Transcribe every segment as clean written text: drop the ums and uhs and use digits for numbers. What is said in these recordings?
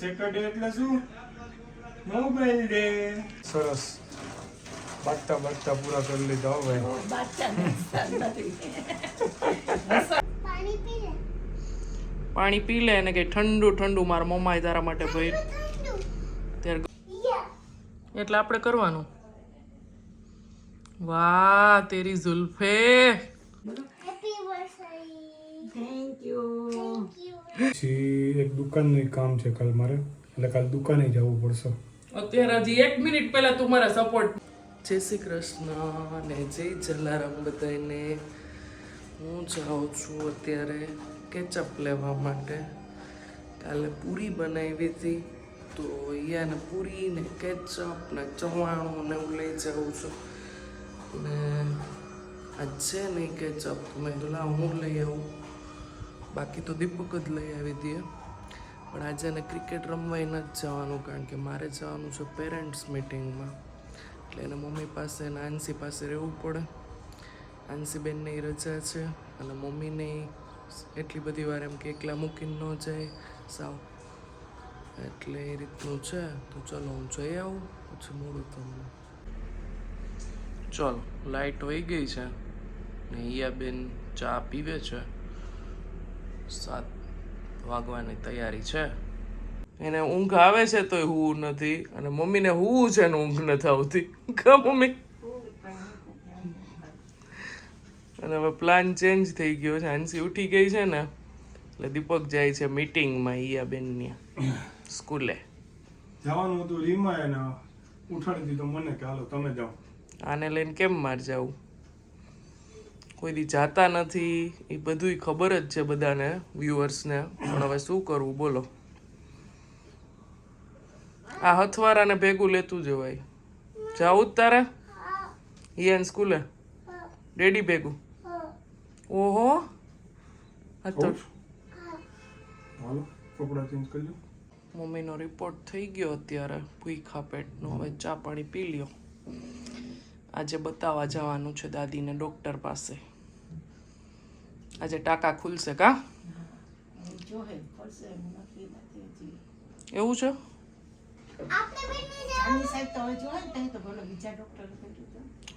Saturday એટલે શું? Mobile day. સરસ. બાટતા બાટતા પૂરા કરી લીધા હો ભાઈ. પાણી પી લે અને કે ઠંડુ ઠંડુ મારા મમ્માએ તારા માટે ભાઈ ત્યારે એટલે આપણે કરવાનું. વાહ તેરી ઝુલ્ફે. પછી એક દુકાનનું કામ છે કાલ મારે, એટલે કાલ દુકાને જવું પડશે. અત્યારે હજી 1 મિનિટ પહેલા તું મારા સપોર્ટ. જય શ્રી કૃષ્ણ અને જય જલારામ બધાને. હું જાઉં છું અત્યારે કેચઅપ લેવા માટે. કાલે પૂરી બનાવી હતી તો અહીંયાને પૂરી ને કેચઅપ ને ચવાણું ને હું લઈ જાઉં છું. ને આજ છે નહીં કેચઅપ તો મેં કીધું લાવ હું લઈ આવું. બાકી તો દીપક જ લઈ આવી દઈએ. પણ આજે એને ક્રિકેટ રમવાય નથી જવાનું, કારણ કે મારે જવાનું છે પેરેન્ટ્સ મિટિંગમાં. એટલે એને મમ્મી પાસે અને આંસી પાસે રહેવું પડે. આંસીબેનને રજા છે અને મમ્મીને એટલી બધી વાર એમ કે એકલા મૂકીને ન જાય સાવ, એટલે એ રીતનું છે. તો ચલો હું જઈ આવું પછી મળું તમને. ચલો લાઇટ વહી ગઈ છે ને હિયાબેન ચા પીવે છે. 7 વાગવાની તૈયારી છે. એને ઊંઘ આવે છે તોય હું નથી, અને મમ્મીને હું છે ને ઊંઘ નથી આવતી. કા મમ્મી? અને હવે પ્લાન ચેન્જ થઈ ગયો છે. હાંસી ઉઠી ગઈ છે ને એટલે દીપક જાય છે મીટિંગમાં હિયાબેનની સ્કૂલે. જવાનું હતું રીમા, એને ઉઠાડી દીધો મને કે હાલો તમે જાઓ. આને લઈને કેમ માર જાવું? કોઈ દી જાતા નથી એ બધુંય ખબર જ છે બધાને, વ્યુઅર્સને. પણ હવે શું કરવું બોલો. આ હથવારાને ભેગું લેતું જવાય. જાવું જ તારે હિયાન સ્કૂલે ડેડી ભેગું? ઓહો આ તો હાલો કપડાં ચેન્જ કરી લો. મમ્મીનો રિપોર્ટ થઈ ગયો અત્યારે, ભૂખા પેટનો. હવે ચા પાણી પી લ્યો. આજે બતાવવા જવાનું છે દાદીને ડૉક્ટર પાસે. આજે ટાંકા ખુલશે કા? એવું છે?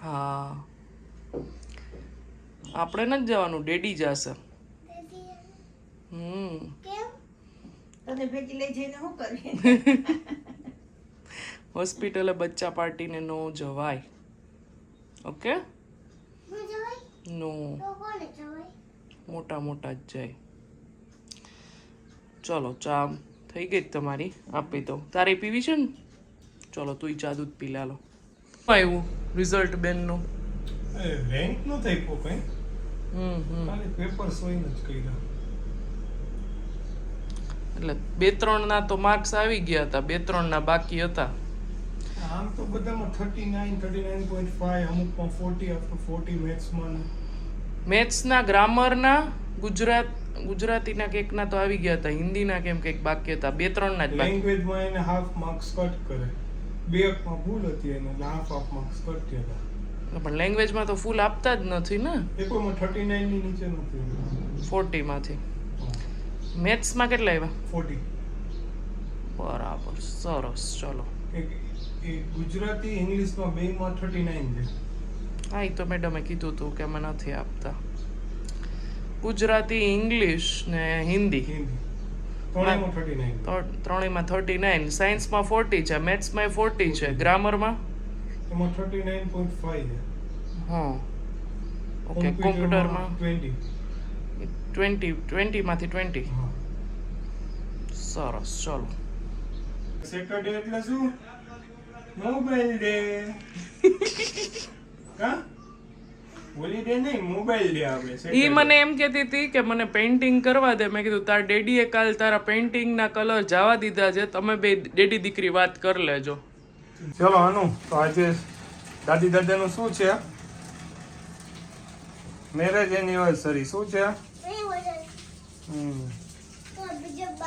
હા આપણે નથી જવાનું, ડેડી જશે. હોસ્પિટલે બચ્ચા પાર્ટીને નો જવાય. ઓકે નો, મોટા મોટા જ જાય. ચલો ચા થઈ ગઈ તમારી, આપી દો. તારે પીવી છે ને? ચલો તું ચા દૂધ પી લે. લો આવ્યું રિઝલ્ટ બેનનું? રેન્ક નો થઈ પો કઈ. ખાલી પેપર સોઈને જ કર્યા. એટલે 2-3 ના તો માર્ક્સ આવી ગયા હતા, 2-3 ના બાકી હતા. આમ તો બધામાં 39, 39.5, અમુકમાં 40 after 40 મેથ્સમાં. મેથ્સના, ગ્રામરના, ગુજરાતીના કેકના તો આવી ગયા હતા. હિન્દીના કેમ કંઈક બાકી હતા. 2-3 ના જ બાકી. લેંગ્વેજમાં એને હાફ માર્ક્સ કટ કરે. 2 ભૂલ હતી એને, હાફ માર્ક્સ કટ થયા. પણ લેંગ્વેજમાં તો ફૂલ આપતા જ નથી ને. એકોમાં 39 ની નીચે નથી. 40 માંથી. મેથ્સમાં કેટલા આવ્યા? 40. બરાબર, સરસ. ચલો એ ગુજરાતી ઇંગ્લિશમાં બેમાં 39 છે. હા એ તો મેડમે કીધું હતું કે અમે નથી આપતા. ગુજરાતી, ઇંગ્લિશ ને હિન્દી ત્રણેયમાં 39. સાયન્સમાં 40 છે, મેથ્સમાં 40 છે, ગ્રામરમાં એમાં 39.5 છે. હા ઓકે. કોમ્પ્યુટરમાં 20 માંથી 20. સરસ. ચલો સેટરડે એટલે શું? Mobile day. કા હોલિડે નહીં, મોબાઈલ ડે આવે. ઈ મને એમ કહેતી હતી કે મને પેઇન્ટિંગ કરવા દે. મેં કીધું તાર ડેડીએ કાલ તારા પેઇન્ટિંગના કલર જવા દીધા છે, તમે બે ડેડી દીકરી વાત કરી લેજો. ચલો અનુ, તો આજે દાદી દાદાનું શું છે? Marriage anniversary. શું છે?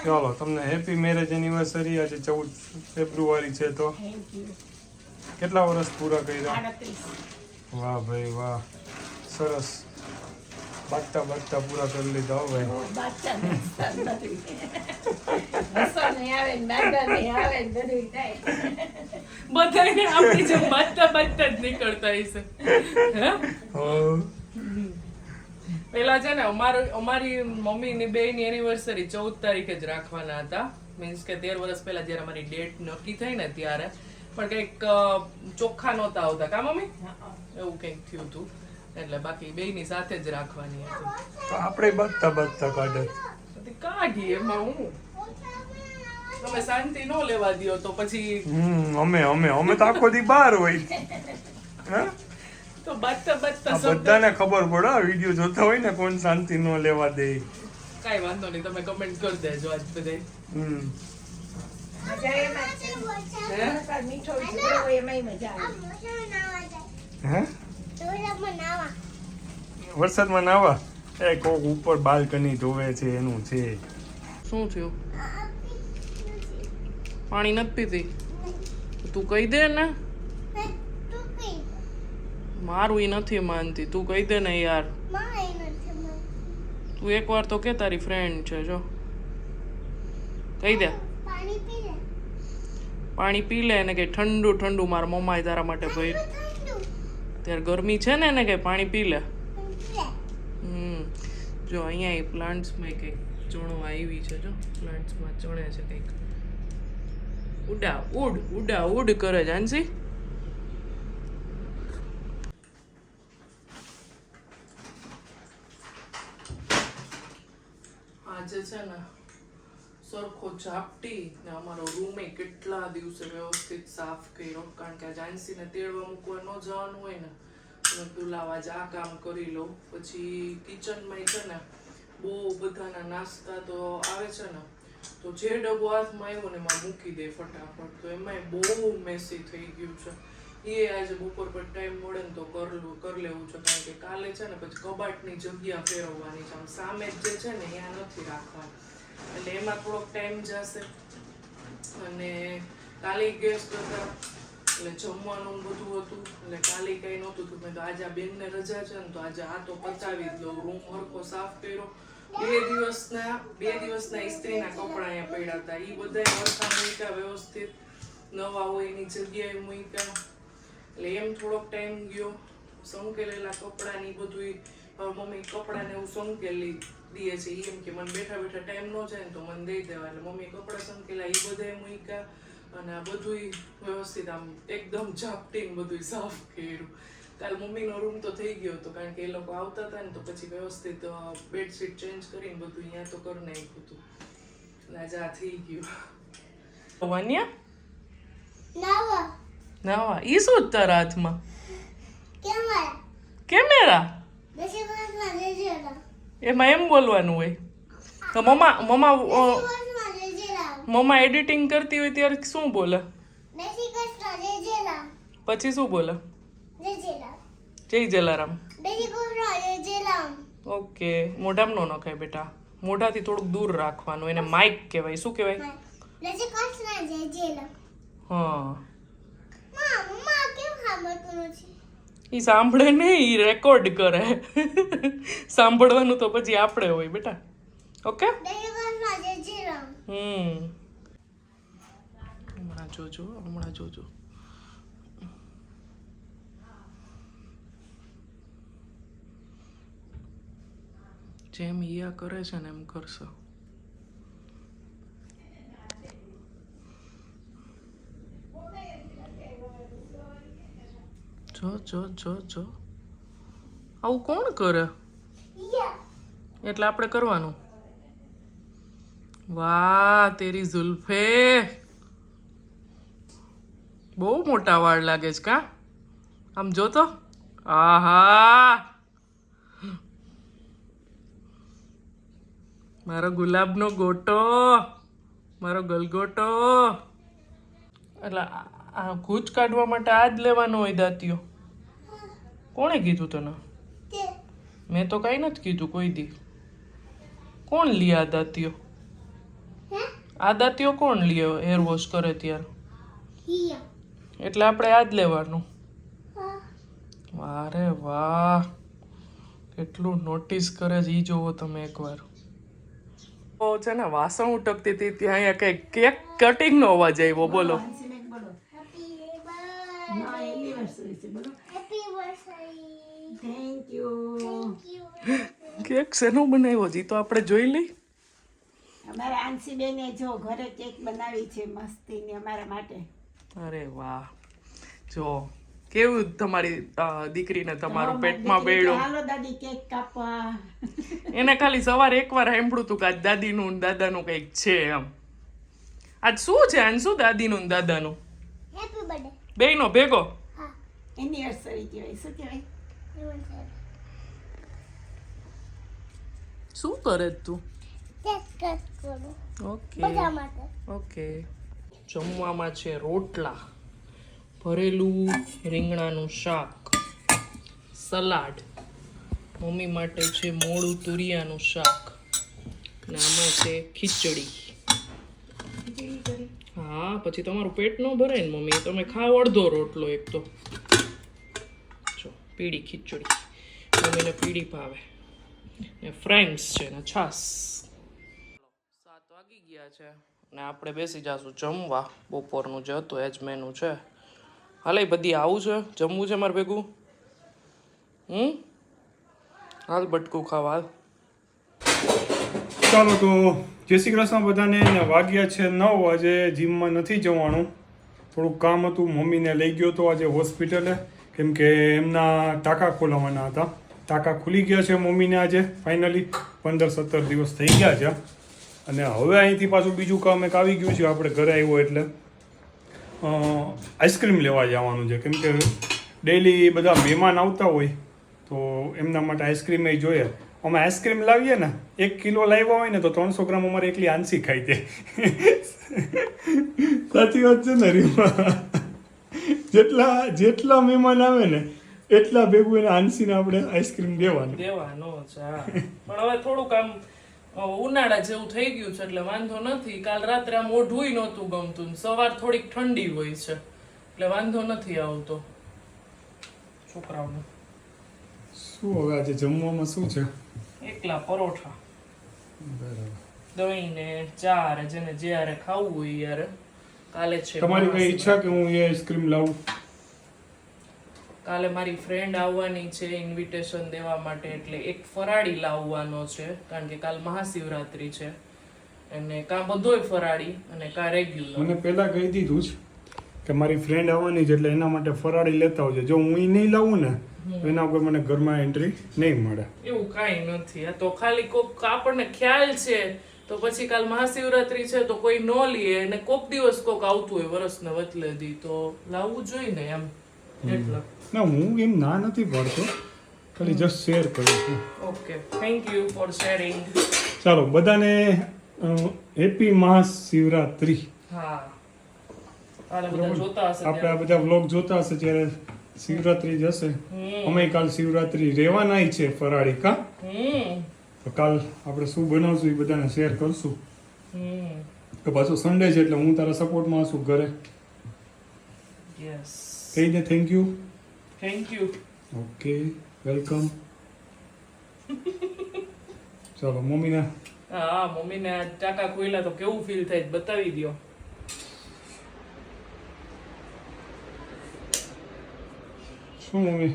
ચલો તમને હેપી મેરેજ એનિવર્સરી. આજે 14 ફેબ્રુઆરી છે. તો કેટલા વર્ષ પૂરા કર્યા? વાહ ભાઈ વાહ, સરસ. બાટતા બાટતા પૂરા કરી લીધા હો ભાઈ. બધાને આપણી જેમ બાજતા બાજતા જ નીકળતા હશે. હે? હો. પેલા છે ને અમારી મમ્મીની બેયની એનિવર્સરી 14 તારીખે જ રાખવાના હતા. મીન્સ કે 13 વર્ષ પહેલા જ્યારે અમારી ડેટ નક્કી થઈ ને ત્યારે પણ કંઈક ચોખ્ખા નહોતા આવતા કા મમ્મી, એવું કંઈક થયું હતું એટલે બાકી બેયની સાથે જ રાખવાની હતી. તો આપણે બાટતા બાટતા કાઢત. કાઢી એમાં હું તમે શાંતિ ન લેવા દ્યો તો પછી અમે તો આખો દી બહાર હોય. હે? તો બાજતા બાજતા આ બધાને ખબર પડે વિડીયો જોતા હોય ને કોણ શાંતિ ન લેવા દે. કાઈ વાંધો નહીં, તમે કમેન્ટ કરી દેજો આજ બધાય. હે? વરસાદમાં નાવા એ કોક ઉપર બાલ્કની ધોવે છે એનું છે. શું થયું? પાણી નથી પીતી? તું કહી દે ને. મારું ઈ નથી માનતી, તું કહી દે ને યાર. તું એકવાર તો કે તારી ફ્રેન્ડ છે, જો કહી દે. પાણી પી લે ને કે ઠંડુ ઠંડુ મારા મમ્માએ તારા માટે ભર્યું. ત્યારે ગરમી છે ને એને કે પાણી પી લે. જો અહીંયા એ પ્લાન્ટ્સમાં કંઈક ચણો આવી છે, જો પ્લાન્ટ્સમાં ચણે છે કંઈક. ઉડા ઉડ કરે જાનસી. આજે છે ને સરખો ઝાપટી ને અમારો રૂમ કેટલા દિવસે વ્યવસ્થિત સાફ કર્યો, કારણ કે જાનસીને તેડવા મૂકવા ન જવાનું હોય ને દુલાવા જ આ કામ કરી લઉં. પછી કિચનમાં છે ને બહુ બધાના નાસ્તા તો આવે છે ને, તો જે ડબ્બો હાથમાં આવ્યો ને એમાં મૂકી દે ફટાફટ, તો એમાંય બહુ મેસી થઈ ગયું છે. એ આજે બપોર પર ટાઈમ મળે ને તો કરી લેવું છે, કારણ કે કાલે છે ને પછી કબાટની જગ્યા ફેરવવાની છે. આમ સામે જે છે ને ત્યાં નથી રાખવાની, એટલે એમાં થોડોક ટાઈમ જશે. અને કાલે ગેસ્ટ હતા એટલે જમવાનું બધું હતું, એટલે કાલે કઈ નહોતું તો મેં તો આજે આ બેનને રજા છે ને તો આજે આ તો પતાવી જ લઉં. રૂમ હરખો સાફ કર્યો. બે દિવસના ઇસ્ત્રીના કપડા અહીંયા પડ્યા હતા, એ બધા હરખા મૂક્યા વ્યવસ્થિત, નવા હોય એની જગ્યાએ મૂક્યા. એટલે એમ થોડોક ટાઈમ ગયો. સંકેલેલા કપડાની બધું મમ્મી કપડાને એવું સંકેલી દે છે, એમ કે મને બેઠા બેઠા ટાઈમ ન જાય ને તો મને દઈ દેવા, એટલે મમ્મી કપડા સંકેલા એ બધા મૂક્યા. અને આ બધું વ્યવસ્થિત આમ એકદમ ઝાપટીને બધું સાફ કર્યું. કાલ મમ્મીનો રૂમ તો થઈ ગયો હતો, કારણ કે એ લોકો આવતા હતા ને તો પછી વ્યવસ્થિત બેડશીટ ચેન્જ કરીને બધું અહીંયા તો કરી નાખ્યું હતું. એટલે આજે આ થઈ ગયું. વાન્યા નાવા ઈ શું તારા હાથમાં? કેમેરા. એમાં એમ બોલવાનું હોય તો મમ્મા એડિટિંગ કરતી હોય ત્યારે શું બોલે? પછી શું બોલે? જય જલારામ. ઓકે, મોઢામાં ન નખાય બેટા, મોઢાથી થોડુંક દૂર રાખવાનું, એને માઇક કહેવાય. શું કહેવાય? હા, ઈ સાંભળે નહીં, ઈ રેકોર્ડ કરે. સાંભળવાનું તો પછી આપણે હોય બેટા. ઓકે, હમણાં જોજો. જેમ ઈયા કરે છે ને એમ કરશો. જો આવું કોણ કરે? એટલે આપણે કરવાનું. વાહ, તેરી ઝુલ્ફે બહુ મોટા વાળ લાગે છે કા? આમ જો તો. આહા, મારો ગુલાબનો ગોટો, મારો ગલગોટો. એટલે આ ગૂંચ કાઢવા માટે આ જ લેવાનો હોય દાંતિયો? કોણે કીધું તને? મેં તો કઈ નથી કીધું કોઈ દી. કોણ લે આ દાંતિયો? આ દાંતિયો કોણ લે હેર વોશ કરે ત્યારે? એટલે આપણે આ જ લેવાનું. વાહ રે વાહ, કેટલું નોટિસ કરે છે ઈ જોવો તમે એકવાર. ઓ છે ને વાસણ ઉટકતી હતી ત્યાં અહીંયા કઈ કેક કટિંગ નો અવાજ આવ્યો. બોલો કેક શેનો બનાવ્યો જી તો આપણે જોઈ લઈ. અમારા આંશીબેને જો ઘરે કેક બનાવી છે મસ્તીની અમારા માટે. અરે વાહ, જો કેવું તમારી દીકરીને તમારું પેટમાં બેડ્યું. હાલો દાદી કેક કાપવા. એને ખાલી સવારે એકવાર સાંભળ્યું હતું કે આજ દાદીનું ને દાદાનું કંઈક છે એમ. આજ શું છે? આજ શું દાદીનું ને દાદાનું? Happy birthday. બેયનો ભેગો. એનિવર્સરી કહેવાય. શું કહેવાય? શું કરે તું? કેક કટ કરો ઓકે બધા માટે. ઓકે. જમવામાં છે રોટલા, ભરેલું રીંગણાનું શાક, સલાડ, મમ્મી માટે છે મોળું તુરિયાનું શાક, અને આમાં છે ખીચડી. હા, પછી તમારું પેટ ન ભરાય ને મમ્મી, તમે ખાવ અડધો રોટલો એક તો. જો પીળી ખીચડી, મમ્મીને પીળી ભાવે, ને ફ્રેન્ડ્સ છે ને છાસ. 7 વાગી ગયા છે ને આપણે બેસી જાશું જમવા. બપોરનું જે હતું એ જ મેનુ છે. હાલે બધી આવું છે, જમવું છે મારે ભેગું. હાલ બટકું ખાવા હાલ. ચાલો તો જય શ્રી કૃષ્ણ બધાને. ને વાગ્યા છે 9. આજે જીમમાં નથી જવાનું, થોડુંક કામ હતું. મમ્મીને લઈ ગયો તો આજે હોસ્પિટલે, કેમ કે એમના ટાંકા ખોલાવવાના હતા. ટાંકા ખુલી ગયા છે મમ્મીને આજે ફાઇનલી. 15-17 દિવસ થઈ ગયા છે. અને હવે અહીંથી પાછું બીજું કામ એક આવી ગયું છે. આપણે ઘરે આવ્યો એટલે આઈસ્ક્રીમ લેવા જવાનું છે, કેમ કે ડેઈલી બધા મહેમાન આવતા હોય તો એમના માટે આઈસ્ક્રીમ એ જોઈએ. અમે આઈસ્ક્રીમ લાવીએ ને 1 કિલો લાવ્યા હોય ને તો 300 ગ્રામ અમારે એકલી આંસી ખાઈ દે. સાચી વાત છે ને રીમા? જેટલા મહેમાન આવે ને એટલા ભેગું એને આંસીને આપણે આઈસ્ક્રીમ દેવાનું છે. હા. પણ હવે થોડુંક આમ ઉનાળા જેવું થઈ ગયું છે એટલે વાંધો નથી. કાલ રાત્રે આમ ઓઢું નહોતું ગમતું, સવાર થોડીક ઠંડી હોય છે એટલે વાંધો નથી આવતો છોકરાઓને. શું હવે આજે જમવામાં શું છે? એકલા પરોઠા, બરાબર. દહીં ને ચા, જેને જ્યારે ખાવું હોય યાર. કાલે છે તમારી કઈ ઈચ્છા કે હું એ આઈસ્ક્રીમ લાવું? કાલે મારી ફ્રેન્ડ આવવાની છે ઇન્વિટેશન દેવા માટે, એટલે એક ફરાળી લાવવાનો છે, કારણ કે કાલ મહાશિવરાત્રી છે અને કાં બધોય ફરાળી અને કાં રેગ્યુલર. મને પહેલા કહી દીધું જ કે મારી ફ્રેન્ડ આવવાની છે એટલે એના માટે ફરાળી લેતા આવજો. જો હું એ નહીં લાવું ને તો એના ઉપર મને ઘરમાં એન્ટ્રી નહીં મળે. એવું કાંઈ નથી. આ તો ખાલી કોક આપણને ખ્યાલ છે તો પછી કાલ મહાશિવરાત્રી છે તો કોઈ ન લે, અને કોક દિવસ કોક આવતું હોય વરસને વચલે દી તો લાવવું જોઈએ ને એમ. એટલે ના, હું એમ ના નથી પાડતો, ખાલી જસ્ટ શેર કરું છું. Okay, thank you for sharing. ચાલો બધાને હેપી મહાશિવરાત્રી. હા, કાલે બધા જોતા હશે આપણે આ બધા વ્લોગ જોતા હશે ત્યારે શિવરાત્રી જશે. અમે કાલ શિવરાત્રી રહેવાના છે ફરાળી કા. તો કાલ આપણે શું બનાવશું એ બધાને શેર કરશું. તો પાછું સન્ડે છે એટલે હું તારા સપોર્ટમાં છું ઘરે. યસ, કહી દે thank you. Thank you. Okay, welcome. ચાલો મમ્મીને. હા, મમ્મીને આ ટાંકા ખોલ્યા તો કેવું ફીલ થાય બતાવી દો. શું મમ્મી?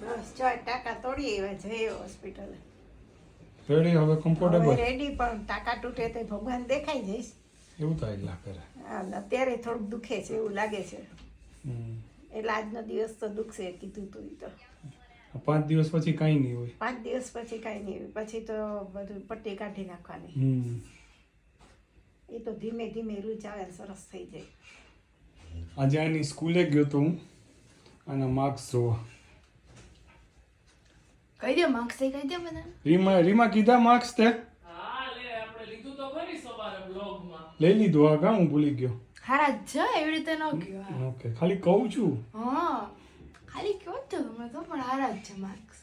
બસ 4 ટાંકા તોડી આવ્યા જઈએ હોસ્પિટલે. રેડી હવે કમ્ફર્ટેબલ? રેડી, પણ ટાંકા તૂટે તો ભગવાન દેખાઈ જઈશ. એવું થાય લાગે. અત્યારે થોડુંક દુખે છે એવું લાગે છે. એટલે આજનો દિવસ તો દુખશે કીધું તું. તો 5 દિવસ પછી કાંઈ નહીં હોય. 5 દિવસ પછી કાંઈ નહીં હોય, પછી તો બધું પટ્ટી કાઢી નાખવાની. એ તો ધીમે ધીમે રૂચ આવે સરસ થઈ જાય. આજે આની સ્કૂલે ગયો તો હું આના માર્ક્સ જોવા. કહી દે માર્ક્સ કહી દે બધા. રીમા કીધા માર્ક્સ તે? હા, લે આપણે લીધું તો ખરી સવારે બ્લોગમાં. લઈ લીધું. હા કા, હું ભૂલી ગયો. હારા જ એવી રીતે ન કયો. ઓકે, ખાલી કહું છું. હા, ખાલી કયો તો તમે તો, પણ હારા જ છે માર્ક્સ.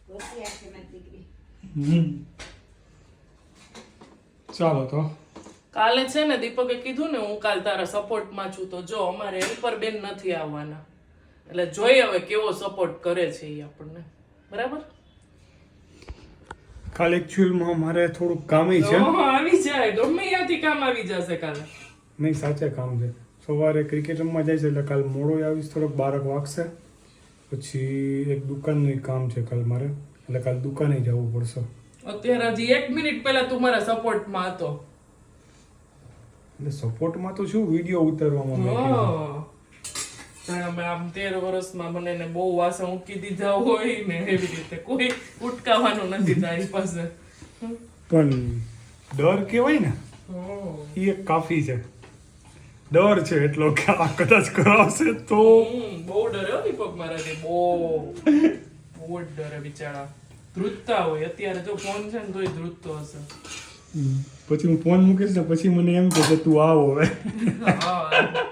હોશિયાર છે મારી દીકરી. ચાલો તો કાલે છે ને દીપકે કીધું ને હું કાલ તારા સપોર્ટમાં છું, તો જો અમારે હેલ્પર બેન નથી આવવાના, એટલે જોઈએ હવે કેવો સપોર્ટ કરે છે એ આપણને. બરાબર? કાલ એકચ્યુઅલમાં મારે થોડુંક કામ છે. આવી જાય ગમે ત્યાંથી કામ આવી જશે કાલે. નહીં, સાચે કામ છે. સવારે ક્રિકેટ રમવા જાય છે એટલે કાલ મોડો આવીશ, થોડોક 12 વાગશે. પછી એક દુકાનનું કામ છે કાલ મારે, એટલે કાલ દુકાને જવું પડશે. અત્યારે હજી 1 મિનિટ પહેલા તું મારા સપોર્ટમાં હતો. એટલે સપોર્ટમાં તો શું, વિડીયો ઉતારવામાં મેં કીધું. હા. જાણે અમે આમ 13 વર્ષમાં મને ને બહુ વાસણ ઉકી દીધા હોય ને એવી રીતે કોઈ ઉટકાવાનું નથી તારી પાસે. પણ ડર કહેવાય ને, એ એક કાફી છે. ડર છે એટલો કે આ કદાચ કરાવશે તો. બહુ ડરે દીપક મારાથી, બહુ જ ડરે બિચારા. ધ્રુજતા હોય. અત્યારે જો ફોન છે ને તોય ધ્રુજતો હશે. પછી હું ફોન મૂકીશ ને પછી મને એમ કે તું આવો હવે. હા